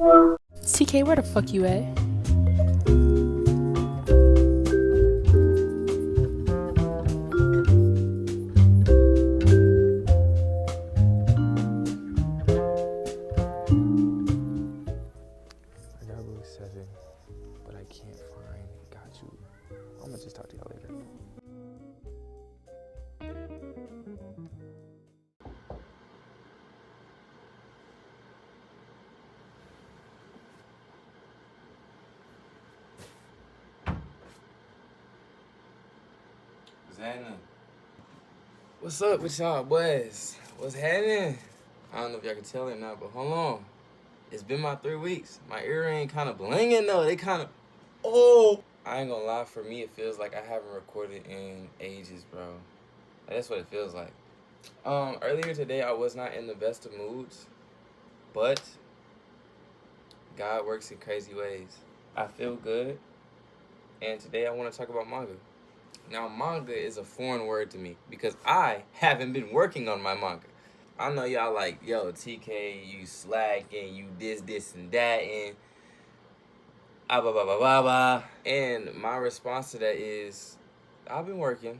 TK, where the fuck you at? I got Rule 7, but I can't find Got You. I'm gonna just talk to y'all later. What's happening? What's up with y'all boys? What's happening? I don't know if y'all can tell it now, but hold on. It's been my 3 weeks. My earring kind of blinging though. They kind of, oh. I ain't gonna lie, for me it feels like I haven't recorded in ages, bro. Like, that's what it feels like. Earlier today I was not in the best of moods, but God works in crazy ways. I feel good, and today I want to talk about manga. Now, manga is a foreign word to me because I haven't been working on my manga. I know y'all like, yo, TK, you slacking, you this, and that, and And my response to that is, I've been working,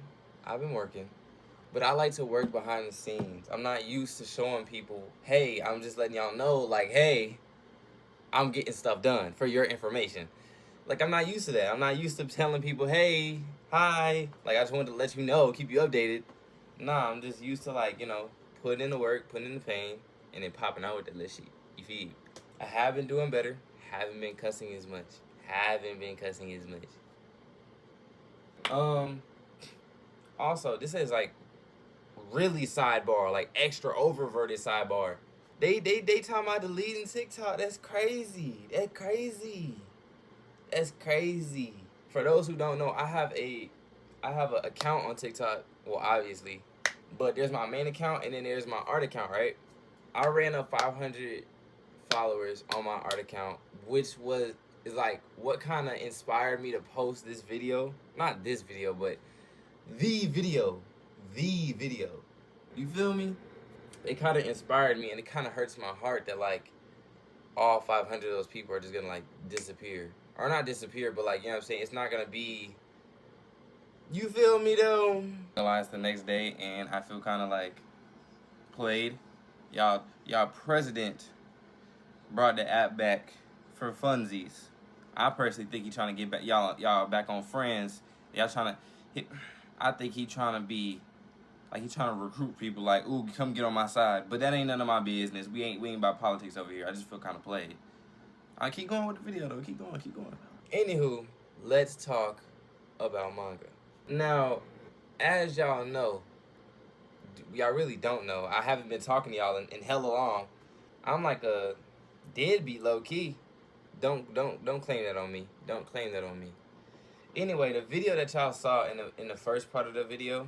but I like to work behind the scenes. I'm not used to showing people, hey, I'm just letting y'all know, like, hey, I'm getting stuff done for your information. Like, I'm not used to that. I'm not used to telling people, hey, hi. Like, I just wanted to let you know, keep you updated. Nah, I'm just used to, like, you know, putting in the work, putting in the pain, and then popping out with the little shit. You feel? I have been doing better. Haven't been cussing as much. Also, this is, like, really sidebar, like, extra oververted sidebar. They talking about deleting TikTok. That's crazy. That's crazy. For those who don't know, I have an account on TikTok. Well, obviously, but there's my main account and then there's my art account, right? I ran up 500 followers on my art account, which is like what kind of inspired me to post this video. Not this video, but the video. You feel me? It kind of inspired me, and it kind of hurts my heart that, like, all 500 of those people are just gonna, like, disappear. Or not disappear, but, like, you know what I'm saying? It's not gonna be, you feel me though? Realized the next day, and I feel kind of like played. Y'all president brought the app back for funsies. I personally think he trying to get back y'all back on Friends. Y'all trying to, I think he trying to be, like, he trying to recruit people like, ooh, come get on my side. But that ain't none of my business. We ain't about politics over here. I just feel kind of played. I keep going with the video though. Keep going. Anywho, let's talk about manga. Now, as y'all know, y'all really don't know, I haven't been talking to y'all in hella long. I'm like a deadbeat low key. Don't claim that on me. Don't claim that on me. Anyway, the video that y'all saw in the first part of the video,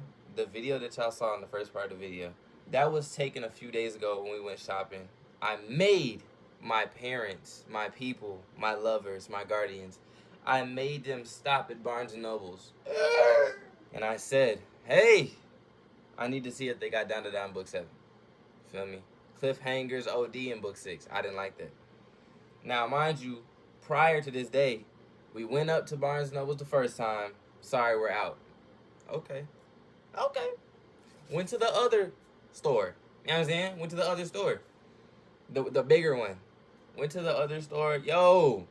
that was taken a few days ago when we went shopping. I made my parents, my people, my lovers, my guardians, I made them stop at Barnes & Noble's. And I said, hey, I need to see if they got Down to Down book 7. Feel me? Cliffhangers OD in book 6. I didn't like that. Now, mind you, prior to this day, we went up to Barnes & Noble's the first time. Sorry, we're out. Okay. Went to the other store. You know what I'm saying? Went to the other store. The bigger one. Went to the other store. Yo,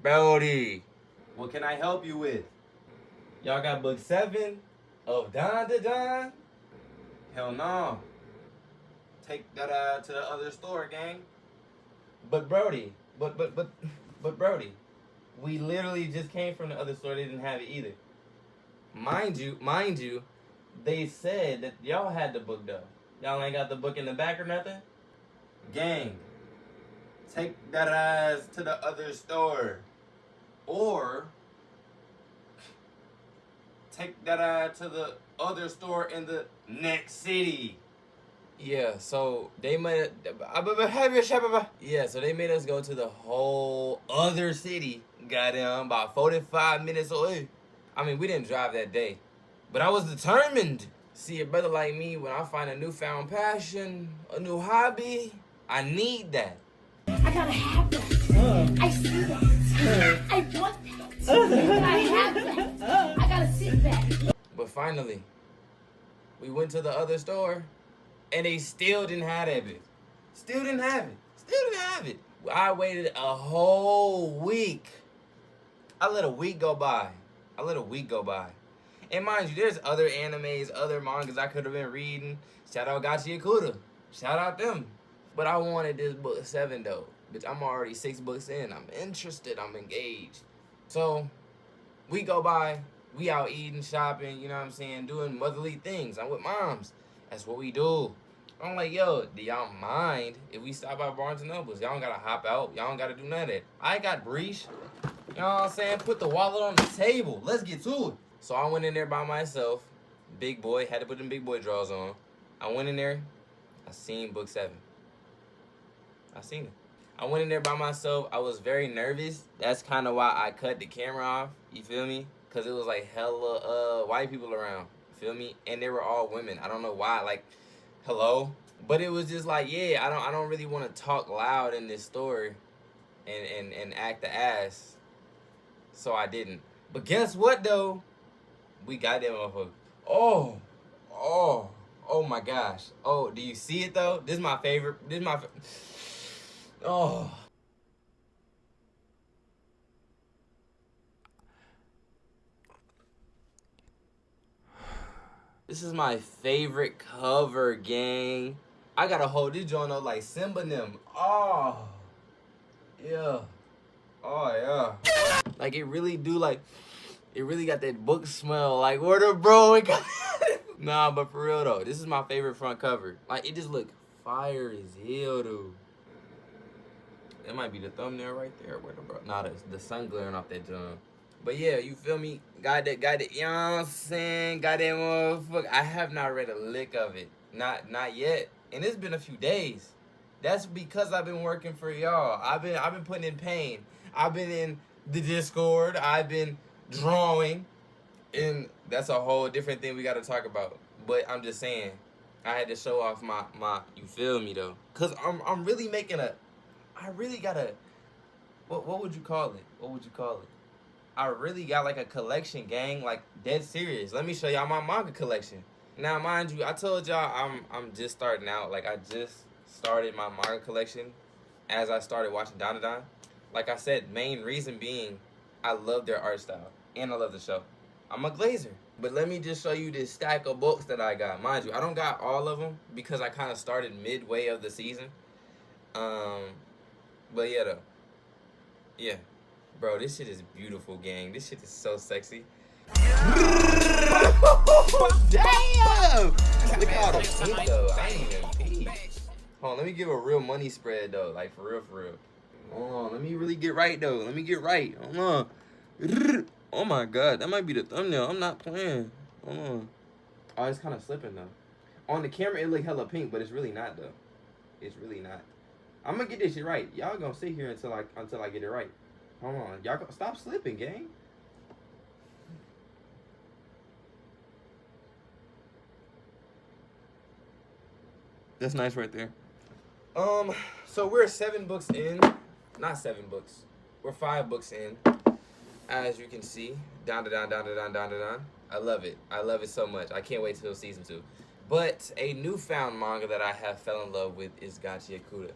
Brody, what can I help you with? Y'all got book 7 of Don to Don? Hell no. Take that to the other store, gang. But Brody, but Brody, we literally just came from the other store. They didn't have it either. Mind you, they said that y'all had the book though. Y'all ain't got the book in the back or nothing? Gang, take that ass to the other store. Or take that ass to the other store in the next city. Yeah, so they made so they made us go to the whole other city. Goddamn, about 45 minutes away. I mean, we didn't drive that day, but I was determined. See, a brother like me, when I find a newfound passion, a new hobby, I need that. I gotta have that. I see that. I want that. I have that. I gotta sit back. But finally, we went to the other store, and they still didn't have that bitch. Still didn't have it. Still didn't have it. I waited a whole week. I let a week go by. And mind you, there's other animes, other mangas I could have been reading. Shout out Gachi Yakuta. Shout out them. But I wanted this book 7 though. Bitch, I'm already 6 books in. I'm interested. I'm engaged. So, we go by. We out eating, shopping, you know what I'm saying? Doing motherly things. I'm with moms. That's what we do. I'm like, yo, do y'all mind if we stop by Barnes & Nobles? Y'all don't gotta hop out. Y'all don't gotta do none of that. I got breach. You know what I'm saying? Put the wallet on the table. Let's get to it. So I went in there by myself. Big boy. Had to put them big boy drawers on. I went in there. I seen book 7. I seen it. I went in there by myself. I was very nervous. That's kind of why I cut the camera off. You feel me? Because it was like hella white people around. You feel me? And they were all women. I don't know why. Like, hello? But it was just like, yeah, I don't really want to talk loud in this story and act the ass. So I didn't. But guess what though? We got that motherfucker. Oh my gosh. Oh, do you see it though? This is my favorite. Oh. This is my favorite cover, gang. I gotta hold this joint up like Simba and them. Oh. Yeah. Oh, yeah. Like, it really do, like, it really got that book smell. Like, where the bro? It got Nah, but for real, though, this is my favorite front cover. Like, it just look fire as hell, dude. That might be the thumbnail right there. Where the bro? Nah, the sun glaring off that joint. But yeah, you feel me? Got that, you know what I'm saying? Got that motherfucker. I have not read a lick of it. Not yet. And it's been a few days. That's because I've been working for y'all. I've been putting in pain. I've been in the Discord. I've been drawing. And that's a whole different thing we gotta talk about. But I'm just saying, I had to show off my you feel me though? Cause I'm really making I really gotta what would you call it? What would you call it? I really got like a collection, gang, like dead serious. Let me show y'all my manga collection. Now, mind you, I told y'all I'm just starting out. Like, I just started my manga collection as I started watching Dandadan. Like I said, main reason being I love their art style and I love the show. I'm a glazer. But let me just show you this stack of books that I got. Mind you, I don't got all of them because I kind of started midway of the season. But yeah, though. Yeah. Bro, this shit is beautiful, gang. This shit is so sexy. Damn! Look at all the pink, though. I ain't even peep. Hold on, let me give a real money spread, though. Like, for real, for real. Hold on, let me really get right, though. Let me get right. Hold on. Oh, my God. That might be the thumbnail. I'm not playing. Hold on. Oh, it's kind of slipping, though. On the camera, it look hella pink, but it's really not, though. It's really not. I'm gonna get this shit right. Y'all gonna sit here until I get it right. Hold on. Y'all stop slipping, gang. That's nice right there. So we're 7 books in. Not 7 books. We're 5 books in. As you can see. Down. I love it. I love it so much. I can't wait till season 2. But a newfound manga that I have fell in love with is Gachi Yakuta.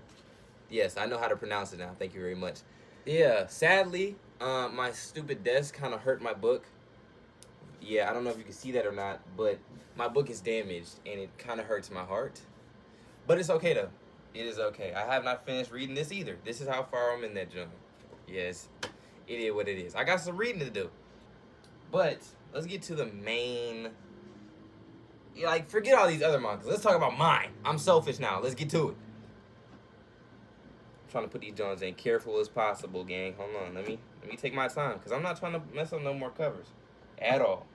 Yes, I know how to pronounce it now. Thank you very much. Yeah, sadly, my stupid desk kind of hurt my book. Yeah, I don't know if you can see that or not, but my book is damaged, and it kind of hurts my heart. But it's okay, though. It is okay. I have not finished reading this either. This is how far I'm in that junk. Yes, it is what it is. I got some reading to do. But let's get to the main... Like, forget all these other mangas. Let's talk about mine. I'm selfish now. Let's get to it. Trying to put these joints in careful as possible, gang. Hold on, let me take my time, because I'm not trying to mess up no more covers at all.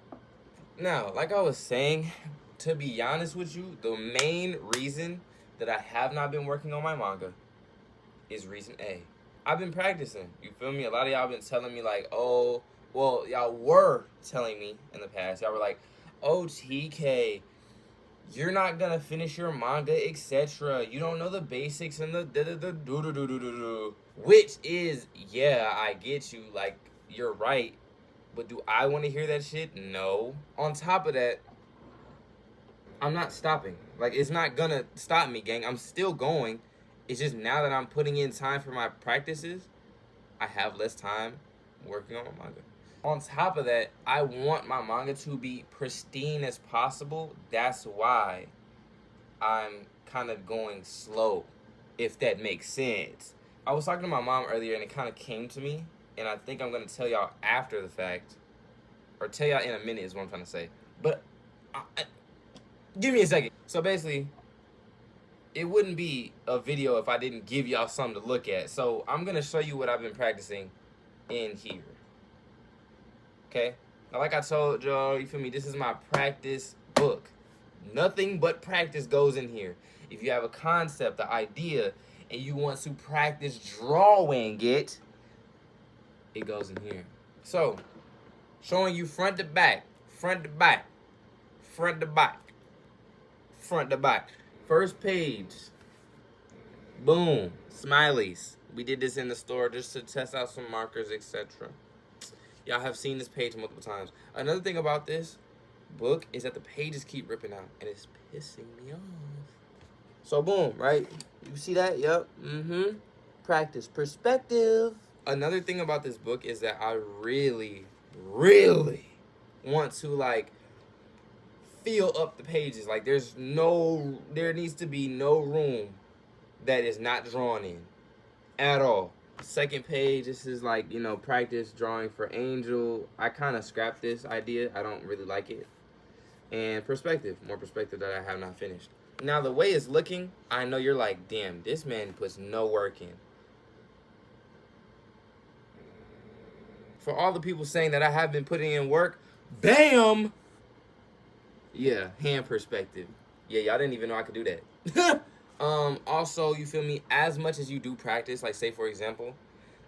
Now, like I was saying, to be honest with you, the main reason that I have not been working on my manga is reason A. I've been practicing, you feel me? A lot of y'all been telling me like, oh, well, y'all were telling me in the past, y'all were like, oh, TK, You're not gonna finish your manga, etc. You don't know the basics and the do. Which is, yeah, I get you. Like, you're right. But do I want to hear that shit? No. On top of that, I'm not stopping. Like, it's not gonna stop me, gang. I'm still going. It's just now that I'm putting in time for my practices, I have less time working on my manga. On top of that, I want my manga to be pristine as possible. That's why I'm kind of going slow, if that makes sense. I was talking to my mom earlier and it kind of came to me, and I think I'm going to tell y'all after the fact, or tell y'all in a minute is what I'm trying to say. But give me a second. So basically, it wouldn't be a video if I didn't give y'all something to look at. So I'm going to show you what I've been practicing in here. Okay? Now, like I told y'all, you feel me? This is my practice book. Nothing but practice goes in here. If you have a concept, an idea, and you want to practice drawing it goes in here. So, showing you front to back, front to back, front to back, front to back. First page. Boom. Smileys. We did this in the store just to test out some markers, etc. Y'all have seen this page multiple times. Another thing about this book is that the pages keep ripping out, and it's pissing me off. So boom, right? You see that? Yep. Practice perspective. Another thing about this book is that I really, really want to, like, fill up the pages. Like, there needs to be no room that is not drawn in at all. Second page, this is like, you know, practice drawing for Angel. I kind of scrapped this idea. I don't really like it. And perspective, more perspective that I have not finished. Now, the way it's looking, I know you're like, damn, this man puts no work in. For all the people saying that I have been putting in work, bam! Yeah, hand perspective. Yeah, y'all didn't even know I could do that. Also, you feel me, as much as you do practice, like say for example,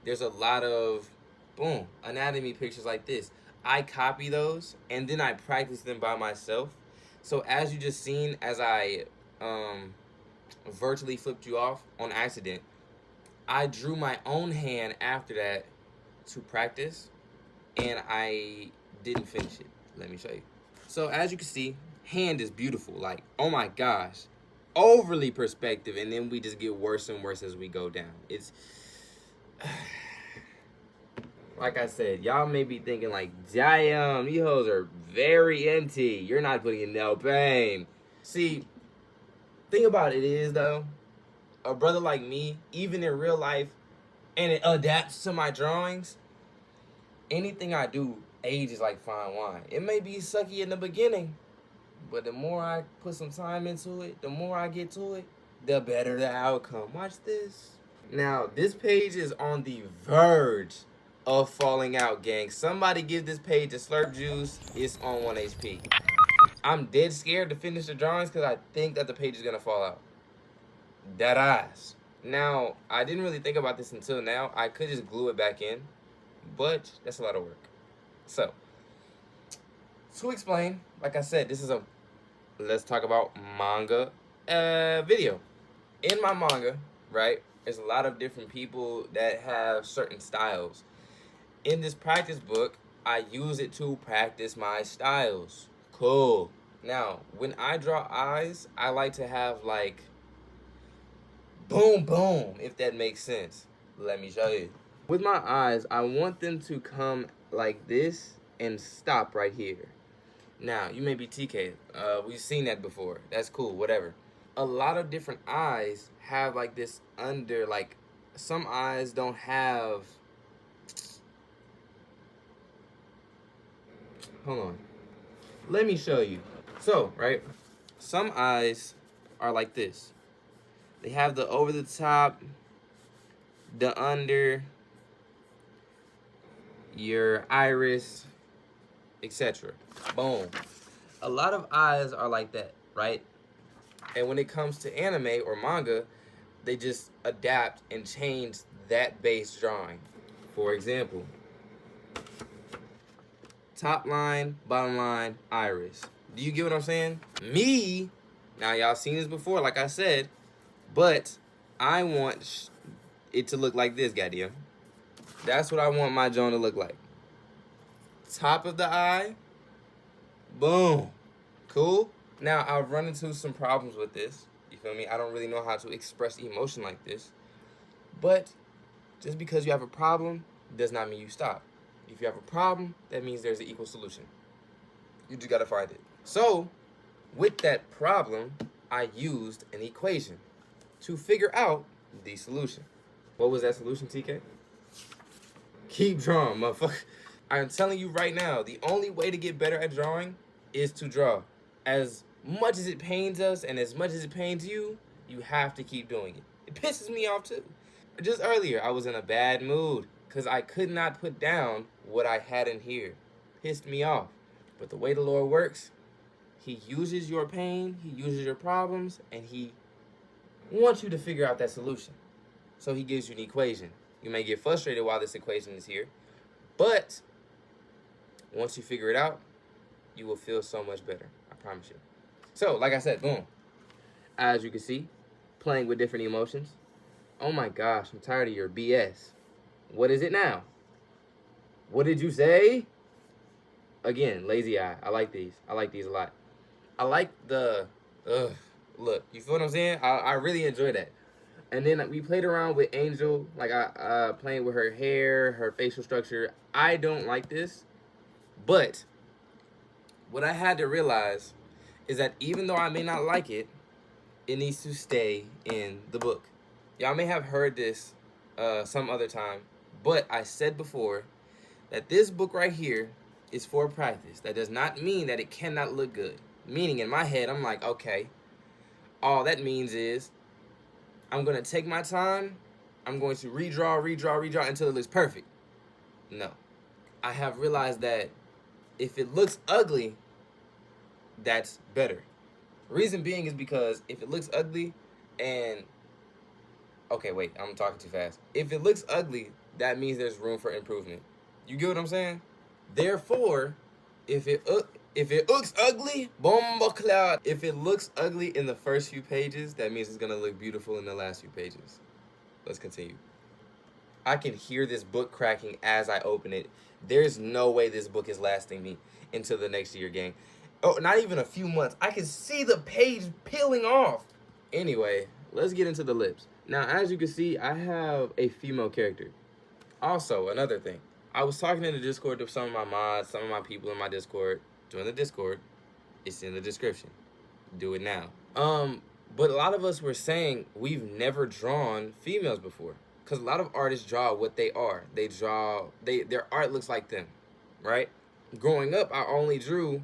there's a lot of, boom, anatomy pictures like this. I copy those and then I practice them by myself. So as you just seen, as I virtually flipped you off on accident, I drew my own hand after that to practice, and I didn't finish it. Let me show you. So as you can see, hand is beautiful. Like, oh my gosh. Overly perspective, and then we just get worse and worse as we go down. It's like I said, y'all may be thinking like, damn, you hoes are very empty. You're not putting in no pain. See, thing about it is though, a brother like me, even in real life, and it adapts to my drawings, anything I do ages like fine wine. It may be sucky in the beginning, but the more I put some time into it, the more I get to it, the better the outcome. Watch this. Now, this page is on the verge of falling out, gang. Somebody give this page a slurp juice. It's on 1 HP. I'm dead scared to finish the drawings because I think that the page is going to fall out. Dead ass. Now, I didn't really think about this until now. I could just glue it back in, but that's a lot of work. So, to explain, like I said, this is a let's talk about manga video. In my manga, right, there's a lot of different people that have certain styles. In this practice book, I use it to practice my styles. Cool. Now, when I draw eyes, I like to have like boom, boom, if that makes sense. Let me show you. With my eyes, I want them to come like this and stop right here. Now, you may be TK. We've seen that before. That's cool, whatever. A lot of different eyes have like this under, like some eyes don't have. Hold on. Let me show you. So, right, some eyes are like this. They have the over the top, the under, your iris, etc. Boom. A lot of eyes are like that, right? And when it comes to anime or manga, they just adapt and change that base drawing. For example, top line, bottom line, iris. Do you get what I'm saying? Me, Now, y'all seen this before, like I said, but I want it to look like this, goddamn. That's what I want my Joan to look like. Top of the eye. Boom. Cool? Now, I've run into some problems with this. You feel me? I don't really know how to express emotion like this. But just because you have a problem does not mean you stop. If you have a problem, that means there's an equal solution. You just gotta find it. So, with that problem, I used an equation to figure out the solution. What was that solution, TK? Keep drawing, motherfucker. I'm telling you right now, the only way to get better at drawing is to draw. As much as it pains us and as much as it pains you, you have to keep doing it. It pisses me off too. Just earlier, I was in a bad mood because I could not put down what I had in here. Pissed me off. But the way the Lord works, He uses your pain, He uses your problems, and He wants you to figure out that solution. So He gives you an equation. You may get frustrated while this equation is here, but once you figure it out, you will feel so much better. I promise you. So, like I said, boom. As you can see, playing with different emotions. Oh my gosh, I'm tired of your BS. What is it now? What did you say? Again, lazy eye. I like these. I like these a lot. I like the, look, you feel what I'm saying? I really enjoy that. And then we played around with Angel, like playing with her hair, her facial structure. I don't like this, but what I had to realize is that even though I may not like it, it needs to stay in the book. Y'all may have heard this some other time, but I said before that this book right here is for practice. That does not mean that it cannot look good. Meaning in my head, I'm like, okay, all that means is I'm going to take my time. I'm going to redraw until it looks perfect. No. I have realized that if it looks ugly, that's better. Reason being is because if it looks ugly and... Okay, wait, I'm talking too fast. If it looks ugly, that means there's room for improvement. You get what I'm saying? Therefore, if it looks ugly, bomba cloud. If it looks ugly in the first few pages, that means it's gonna look beautiful in the last few pages. Let's continue. I can hear this book cracking as I open it. There's no way this book is lasting me until the next year, gang. Oh, not even a few months. I can see the page peeling off. Anyway, let's get into the lips. Now, as you can see, I have a female character. Also, another thing. I was talking in the Discord to some of my mods, some of my people in my Discord. Join the Discord. It's in the description. Do it now. But a lot of us were saying we've never drawn females before. Because a lot of artists draw what they are. Their art looks like them, right? Growing up, I only drew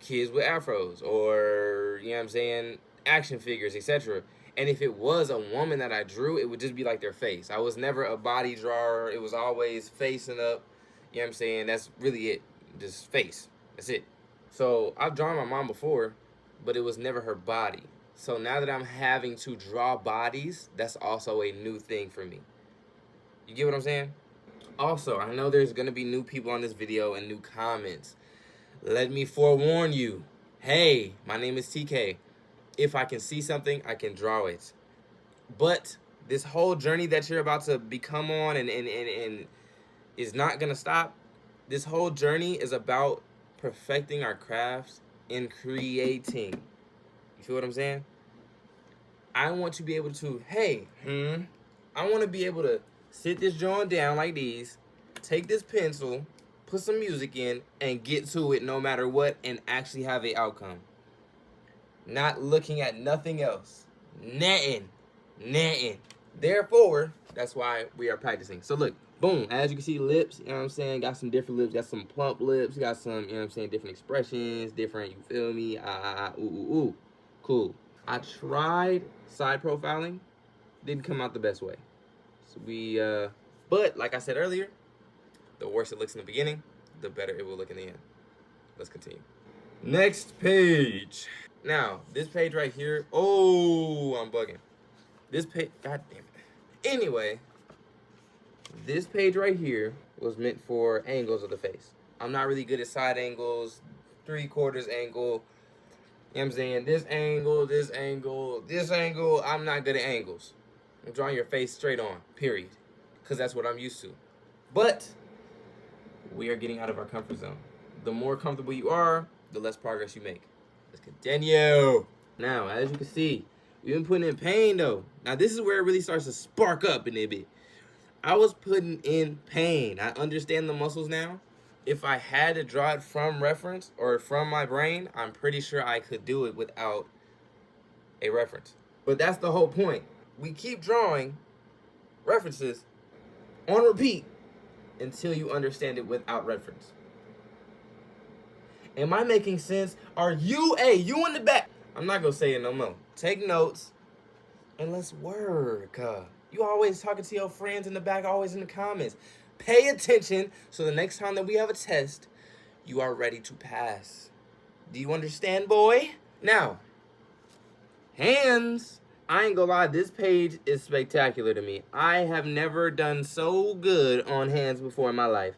kids with afros or, you know what I'm saying, action figures, etc. And if it was a woman that I drew, it would just be like their face. I was never a body drawer. It was always facing up. You know what I'm saying? That's really it. Just face. That's it. So I've drawn my mom before, but it was never her body. So now that I'm having to draw bodies, that's also a new thing for me. You get what I'm saying? Also, I know there's going to be new people on this video and new comments. Let me forewarn you. Hey, my name is TK. If I can see something, I can draw it. But this whole journey that you're about to become on and is not going to stop. This whole journey is about perfecting our crafts and creating. You feel what I'm saying? I want to be able to, I want to be able to sit this drawing down like these, take this pencil, put some music in, and get to it no matter what and actually have an outcome. Not looking at nothing else. Nothing. Therefore, that's why we are practicing. So look, boom, as you can see, lips, you know what I'm saying? Got some different lips, got some plump lips, got some, you know what I'm saying, different expressions, different, you feel me? Ooh. Cool. I tried side profiling, didn't come out the best way. So but like I said earlier, the worse it looks in the beginning, the better it will look in the end. Let's continue. Next page. Now, this page right here, oh, I'm bugging. This page, god damn it. Anyway, this page right here was meant for angles of the face. I'm not really good at side angles, 3/4 angle. You know what I'm saying? This angle, this angle, this angle. I'm not good at angles. I'm drawing your face straight on, period. Because that's what I'm used to. But we are getting out of our comfort zone. The more comfortable you are, the less progress you make. Let's continue. Now, as you can see, we've been putting in pain though. Now this is where it really starts to spark up in a bit. I was putting in pain. I understand the muscles now. If I had to draw it from reference or from my brain, I'm pretty sure I could do it without a reference. But that's the whole point. We keep drawing references on repeat until you understand it without reference. Am I making sense? Are you, you in the back? I'm not gonna say it no more. Take notes and let's work. You always talking to your friends in the back, always in the comments. Pay attention so the next time that we have a test, you are ready to pass. Do you understand, boy? Now, hands. I ain't gonna lie, this page is spectacular to me. I have never done so good on hands before in my life.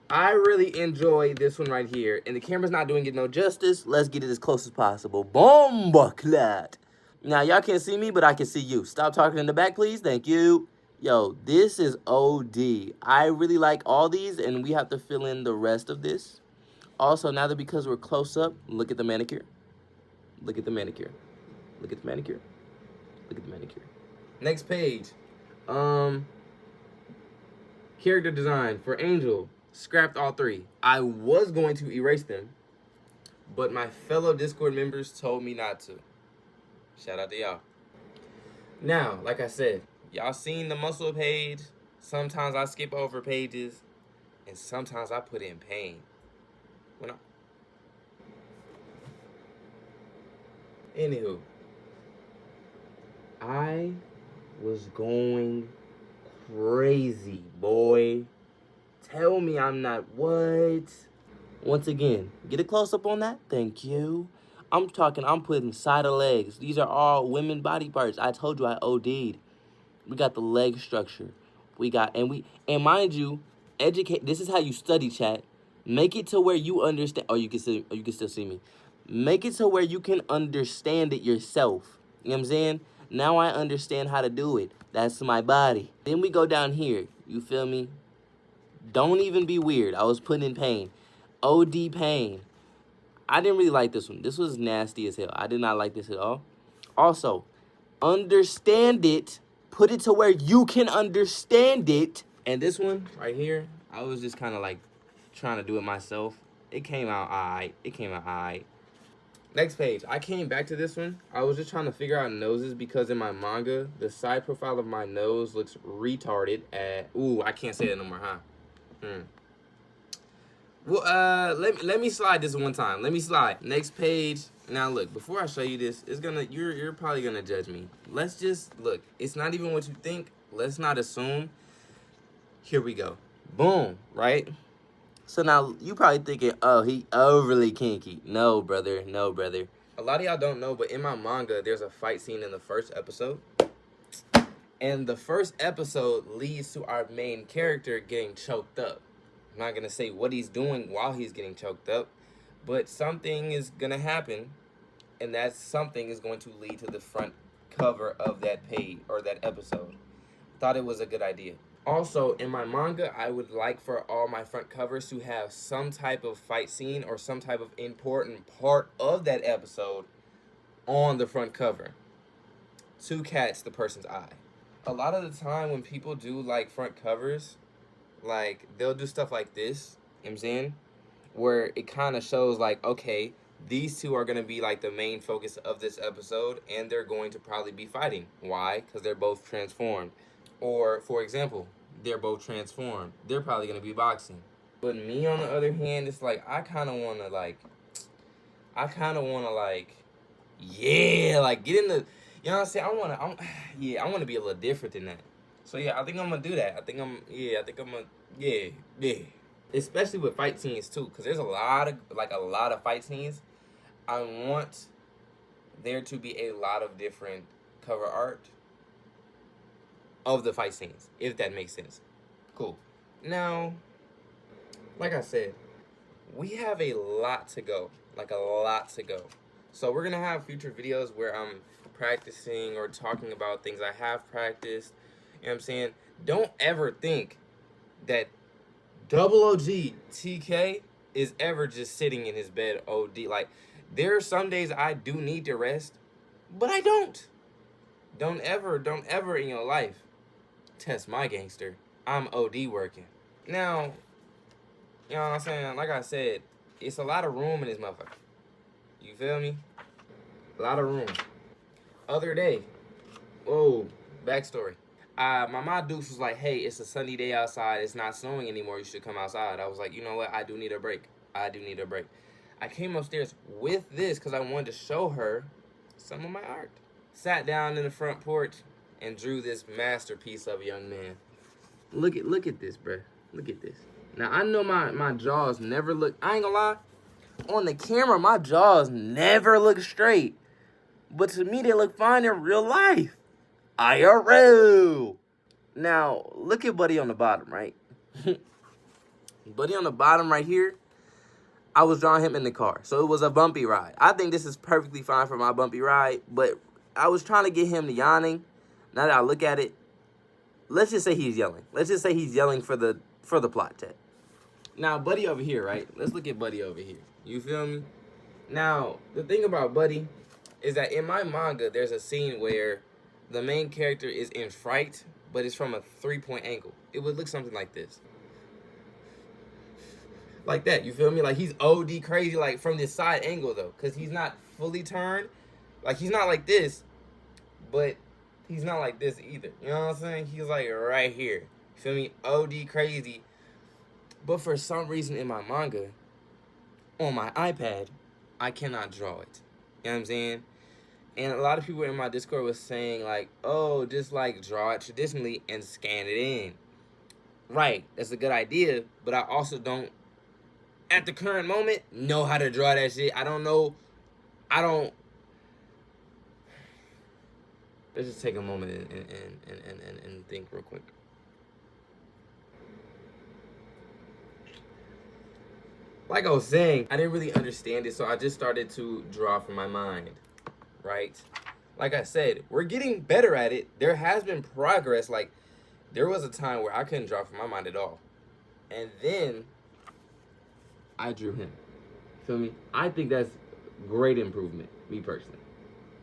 I really enjoy this one right here. And the camera's not doing it no justice. Let's get it as close as possible. Bomba clat. Now, y'all can't see me, but I can see you. Stop talking in the back, please. Thank you. Yo, this is OD. I really like all these, and we have to fill in the rest of this. Also, now that because we're close up, look at the manicure. Look at the manicure. Look at the manicure. Look at the manicure. Next page. Character design for Angel. Scrapped all 3. I was going to erase them, but my fellow Discord members told me not to. Shout out to y'all. Now, like I said, y'all seen the muscle page. Sometimes I skip over pages, and sometimes I put in pain. Anywho, I was going crazy, boy. Tell me I'm not what? Once again, get a close-up on that. Thank you. I'm putting side of legs. These are all women body parts. I told you I OD'd. We got the leg structure. And mind you, educate. This is how you study, chat. Make it to where you understand. Oh, you can still see me. Make it to where you can understand it yourself. You know what I'm saying? Now I understand how to do it. That's my body. Then we go down here. You feel me? Don't even be weird. I was putting in pain. OD pain. I didn't really like this one. This was nasty as hell. I did not like this at all. Also, understand it. Put it to where you can understand it. And this one right here, I was just kind of like trying to do it myself. It came out alright. Next page. I came back to this one. I was just trying to figure out noses because in my manga, the side profile of my nose looks retarded at... Ooh, I can't say that no more, huh? Well, let me slide this one time. Let me slide. Next page. Now look, before I show you this, you're probably gonna judge me. Let's just look. It's not even what you think. Let's not assume. Here we go. Boom, right? So now you probably thinking, oh, he overly kinky. No, brother. No, brother. A lot of y'all don't know, but in my manga, there's a fight scene in the first episode. And the first episode leads to our main character getting choked up. I'm not going to say what he's doing while he's getting choked up, but something is going to happen, and that something is going to lead to the front cover of that page or that episode. Thought it was a good idea. Also, in my manga, I would like for all my front covers to have some type of fight scene or some type of important part of that episode on the front cover to catch the person's eye. A lot of the time when people do like front covers, like they'll do stuff like this, you know what I'm saying? Where it kind of shows like, okay, these two are going to be like the main focus of this episode and they're going to probably be fighting. Why? Because they're both transformed. Or, for example, they're both transformed. They're probably going to be boxing. But me, on the other hand, it's like, I kind of want to, yeah, like, get in the, you know what I'm saying? I want to be a little different than that. So, yeah, I think I'm going to do that. I think I'm going to, yeah. Especially with fight scenes, too, because there's a lot of fight scenes. I want there to be a lot of different cover art of the fight scenes, if that makes sense. Cool. Now, like I said, we have a lot to go. Like, a lot to go. So we're gonna have future videos where I'm practicing or talking about things I have practiced. You know what I'm saying? Don't ever think that Double OG TK is ever just sitting in his bed OD. Like, there are some days I do need to rest, but I don't. Don't ever in your life test my gangster. I'm OD working. Now, you know what I'm saying? Like I said, it's a lot of room in this motherfucker. You feel me? A lot of room. Other day, whoa, backstory. My mom Dukes was like, hey, it's a sunny day outside. It's not snowing anymore. You should come outside. I was like, you know what? I do need a break. I do need a break. I came upstairs with this because I wanted to show her some of my art. Sat down in the front porch and drew this masterpiece of a young man. Look at this, bruh. Look at this. Now, I know my jaws never look, I ain't gonna lie. On the camera, my jaws never look straight. But to me, they look fine in real life. IRL. Now, look at Buddy on the bottom, right? Buddy on the bottom right here, I was drawing him in the car. So it was a bumpy ride. I think this is perfectly fine for my bumpy ride, but I was trying to get him to yawning. Now that I look at it, let's just say he's yelling. Let's just say he's yelling for the plot tech. Now, Buddy over here, right? Let's look at Buddy over here. You feel me? Now, the thing about Buddy is that in my manga, there's a scene where the main character is in fright, but it's from a 3-point angle. It would look something like this. Like that, you feel me? Like, he's OD crazy, like, from this side angle, though. Because he's not fully turned. Like, he's not like this, but he's not like this either. You know what I'm saying? He's, like, right here. You feel me? OD crazy. But for some reason in my manga, on my iPad, I cannot draw it. You know what I'm saying? And a lot of people in my Discord was saying, like, oh, just, like, draw it traditionally and scan it in. Right, that's a good idea, but I also don't, at the current moment, know how to draw that shit. I don't. Let's just take a moment and think real quick. Like I was saying, I didn't really understand it, so I just started to draw from my mind, right? Like I said, we're getting better at it. There has been progress. Like, there was a time where I couldn't draw from my mind at all. And then I drew him. Feel me? I think that's great improvement, me personally.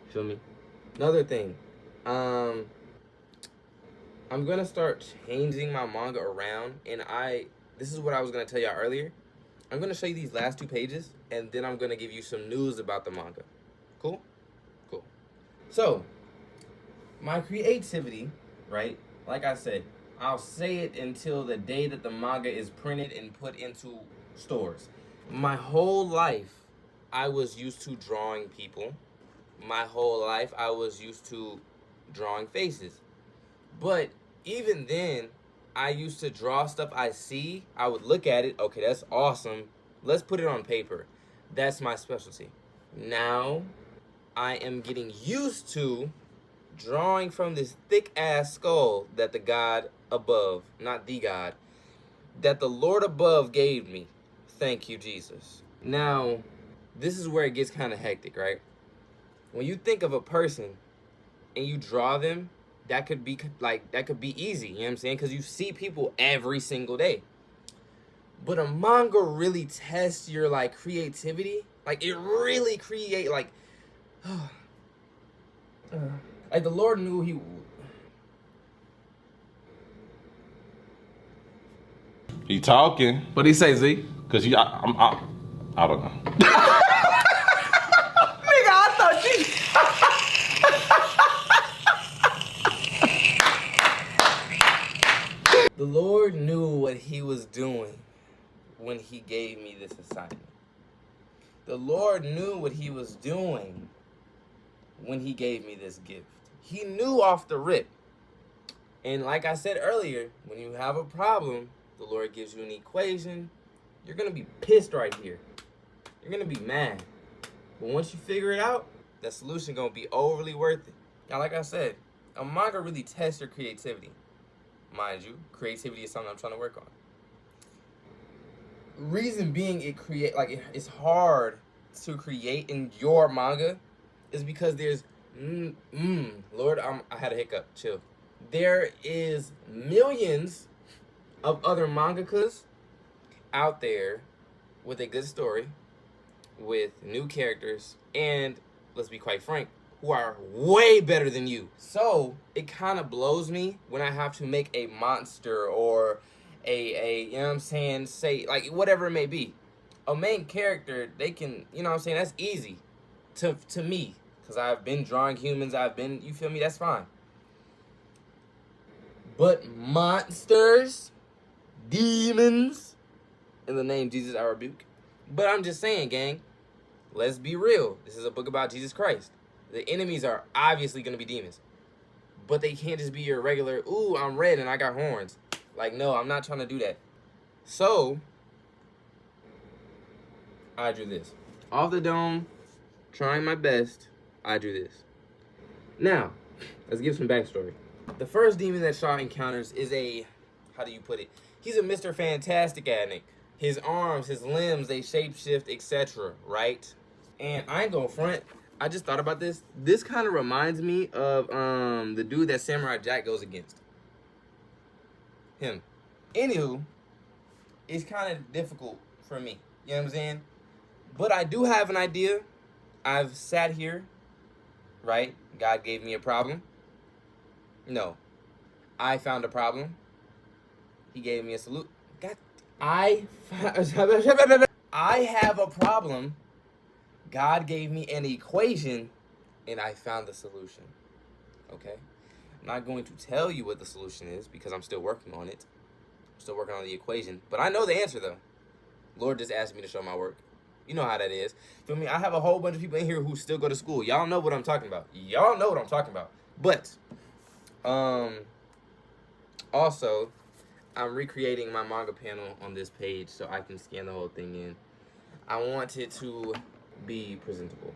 Feel me? Another thing, I'm gonna start changing my manga around, and this is what I was gonna tell y'all earlier. I'm gonna show you these last 2 pages, and then I'm gonna give you some news about the manga. Cool? Cool. So, my creativity, right? Like I said, I'll say it until the day that the manga is printed and put into stores. My whole life, I was used to drawing people. My whole life, I was used to drawing faces. But even then, I used to draw stuff I see. I would look at it. Okay, that's awesome. Let's put it on paper. That's my specialty. Now, I am getting used to drawing from this thick-ass skull that the God above, not the God, that the Lord above gave me. Thank you, Jesus. Now, this is where it gets kind of hectic, right? When you think of a person and you draw them, that could be easy, you know what I'm saying? Because you see people every single day. But a manga really tests your, like, creativity. Like, it really create, like, like, the Lord knew he... He talking. What'd he say, Z? Cause I don't know. Nigga, I thought you... The Lord knew what he was doing when he gave me this assignment. The Lord knew what he was doing when he gave me this gift. He knew off the rip. And like I said earlier, when you have a problem, the Lord gives you an equation, you're going to be pissed right here. You're going to be mad. But once you figure it out, the solution going to be overly worth it. Now, like I said, a manga really tests your creativity. Mind you, creativity is something I'm trying to work on. Reason being, it's hard to create in your manga is because there's Lord, I had a hiccup. Chill. There is millions of other mangakas out there with a good story, with new characters, and let's be quite frank, who are way better than you. So it kind of blows me when I have to make a monster or a you know what I'm saying, say like whatever it may be. A main character, they can, you know what I'm saying, that's easy to me. Cause I've been drawing humans, you feel me, that's fine. But monsters, demons, in the name Jesus I rebuke. But I'm just saying, gang, let's be real. This is a book about Jesus Christ. The enemies are obviously going to be demons. But they can't just be your regular, ooh, I'm red and I got horns. Like, no, I'm not trying to do that. So, I drew this. Off the dome, trying my best, I drew this. Now, let's give some backstory. The first demon that Shaw encounters is a, how do you put it? He's a Mr. Fantastic addict. His arms, his limbs, they shapeshift, etc., right? And I ain't gonna front. I just thought about this. This kind of reminds me of the dude that Samurai Jack goes against. Him. Anywho, it's kind of difficult for me. You know what I'm saying? But I do have an idea. I've sat here, right? God gave me a problem. No. I found a problem. He gave me a solution. God, I have a problem. God gave me an equation, and I found the solution. Okay? I'm not going to tell you what the solution is because I'm still working on it. I'm still working on the equation. But I know the answer, though. Lord just asked me to show my work. You know how that is. Feel me? I have a whole bunch of people in here who still go to school. Y'all know what I'm talking about. Y'all know what I'm talking about. But, also, I'm recreating my manga panel on this page so I can scan the whole thing in. I want it to be presentable.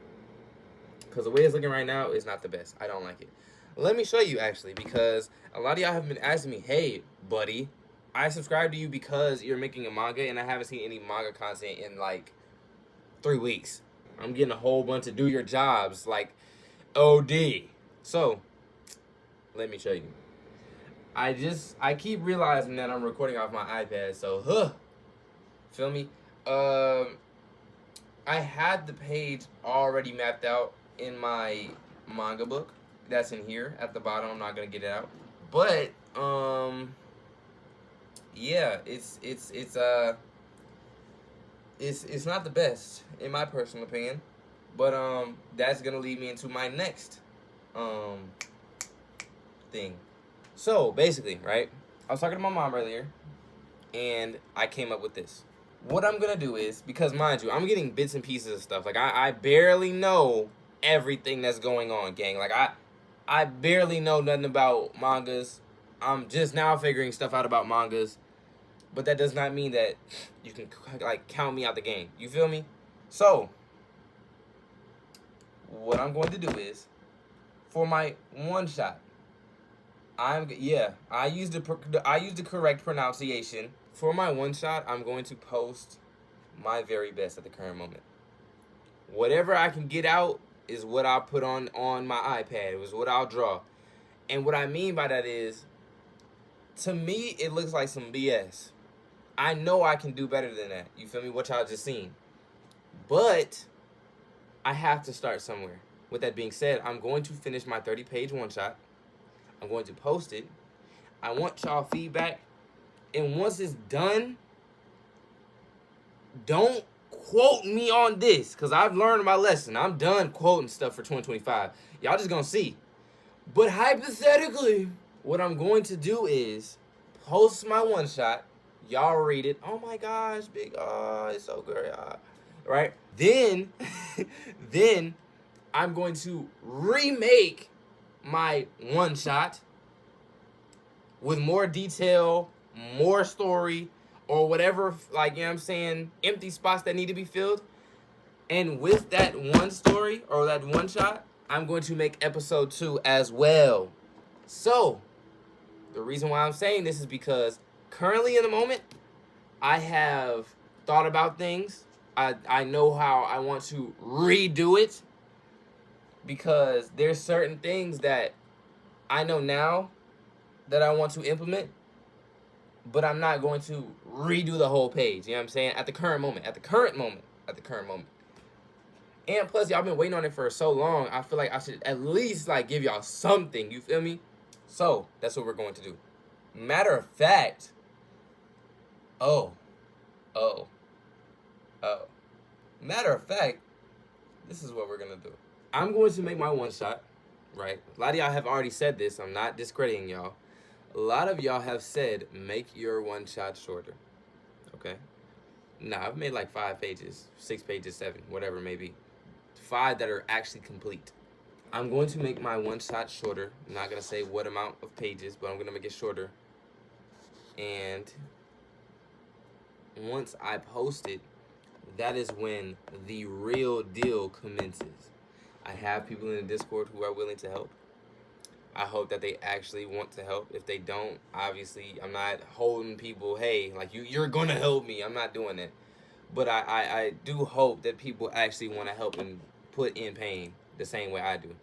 Because the way it's looking right now is not the best. I don't like it. Let me show you, actually, because a lot of y'all have been asking me, hey, buddy, I subscribe to you because you're making a manga, and I haven't seen any manga content in, like, 3 weeks. I'm getting a whole bunch of do your jobs, like, OD. So, let me show you. I keep realizing that I'm recording off my iPad, so, feel me? I had the page already mapped out in my manga book. That's in here at the bottom. I'm not gonna get it out. But, yeah, it's not the best, in my personal opinion. But, that's gonna lead me into my next, thing. So, basically, right, I was talking to my mom earlier, and I came up with this. What I'm going to do is, because mind you, I'm getting bits and pieces of stuff. Like, I barely know everything that's going on, gang. Like, I barely know nothing about mangas. I'm just now figuring stuff out about mangas. But that does not mean that you can, like, count me out the game. You feel me? So, what I'm going to do is, for my one-shot, I used the correct pronunciation. For my one-shot, I'm going to post my very best at the current moment. Whatever I can get out is what I'll put on my iPad. It was what I'll draw. And what I mean by that is, to me, it looks like some BS. I know I can do better than that. You feel me? What y'all just seen. But I have to start somewhere. With that being said, I'm going to finish my 30-page one-shot. I'm going to post it. I want y'all feedback. And once it's done, don't quote me on this, because I've learned my lesson. I'm done quoting stuff for 2025. Y'all just gonna see. But hypothetically, what I'm going to do is post my one-shot. Y'all read it. Oh my gosh, big, it's so good. Right? Then I'm going to remake my one-shot with more detail, more story, or whatever, like, you know what I'm saying, empty spots that need to be filled. And with that one story, or that one shot, I'm going to make episode 2 as well. So, the reason why I'm saying this is because currently in the moment, I have thought about things. I know how I want to redo it, because there's certain things that I know now that I want to implement, but I'm not going to redo the whole page. You know what I'm saying? At the current moment. And plus, y'all been waiting on it for so long. I feel like I should at least like give y'all something. You feel me? So that's what we're going to do. Matter of fact. Matter of fact, this is what we're gonna do. I'm going to make my one shot, right? A lot of y'all have already said this. I'm not discrediting y'all. A lot of y'all have said, make your one shot shorter. Okay? Nah, I've made like 5 pages, 6 pages, 7, whatever it may be. 5 that are actually complete. I'm going to make my one shot shorter. I'm not gonna say what amount of pages, but I'm gonna make it shorter. And once I post it, that is when the real deal commences. I have people in the Discord who are willing to help. I hope that they actually want to help. If they don't, obviously, I'm not holding people, hey, like, you're going to help me. I'm not doing that. But I do hope that people actually want to help and put in pain the same way I do.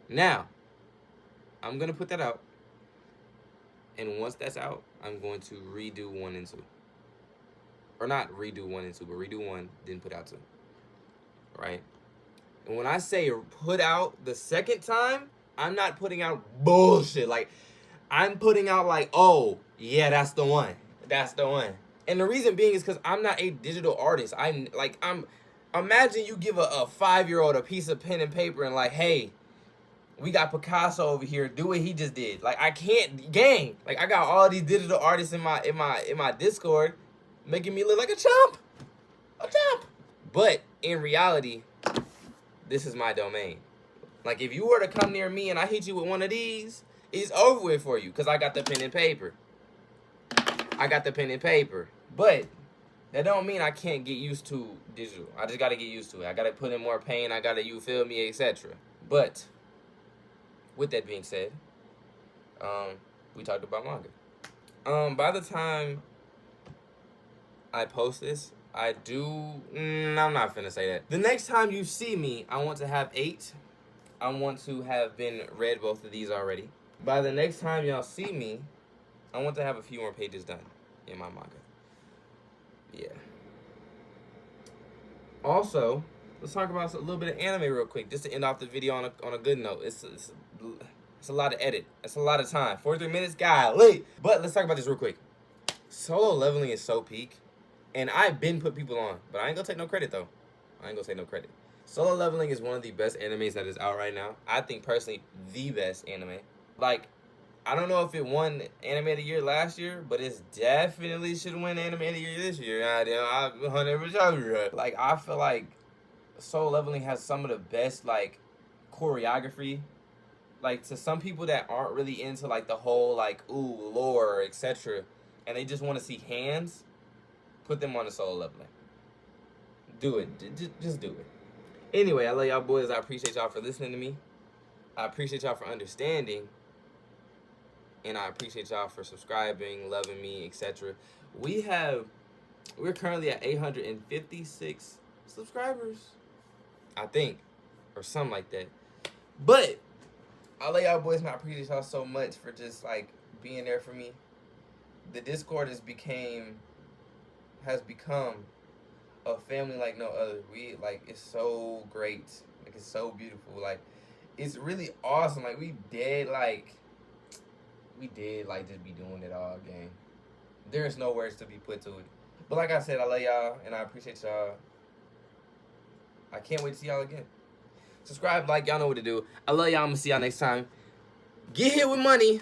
Now, I'm going to put that out. And once that's out, I'm going to redo 1 and 2. Or not redo 1 and 2, but redo 1, then put out 2. Right? And when I say put out the second time, I'm not putting out bullshit. Like, I'm putting out like, oh, yeah, that's the one. That's the one. And the reason being is because I'm not a digital artist. Imagine you give a 5-year-old a piece of pen and paper and like, hey, we got Picasso over here. Do what he just did. Like, I can't, gang. Like, I got all these digital artists in my Discord making me look like a chump. But in reality, this is my domain. Like, if you were to come near me and I hit you with one of these, it's over with for you, because I got the pen and paper. But that don't mean I can't get used to digital. I just got to get used to it. I got to put in more pain. I got to, you feel me, etc. But with that being said, we talked about manga. By the time I post this, I'm not finna say that. The next time you see me, I want to have 8. I want to have read both of these already. By the next time y'all see me, I want to have a few more pages done in my manga. Yeah. Also, let's talk about a little bit of anime real quick, just to end off the video on a good note. It's a lot of edit. It's a lot of time. 43 minutes, golly. But let's talk about this real quick. Solo Leveling is so peak. And I've been put people on, but I ain't gonna take no credit though. Solo Leveling is one of the best animes that is out right now. I think personally the best anime. Like, I don't know if it won Anime of the Year last year, but it's definitely should win Anime of the Year this year. I'm 100%. Like, I feel like Solo Leveling has some of the best like choreography. Like, to some people that aren't really into like the whole like lore, etc., and they just want to see hands. Put them on the Solo Leveling. Do it. Just do it. Anyway, I love y'all boys. I appreciate y'all for listening to me. I appreciate y'all for understanding. And I appreciate y'all for subscribing, loving me, etc. We're currently at 856 subscribers. I think. Or something like that. But I love y'all boys, man. I appreciate y'all so much for just like being there for me. The Discord has become a family like no other. It's so great. Like, it's so beautiful. Like, it's really awesome. Like, we did just be doing it all, gang. There's no words to be put to it. But like I said, I love y'all and I appreciate y'all. I can't wait to see y'all again. Subscribe, like, y'all know what to do. I love y'all. I'm gonna see y'all next time. Get here with money.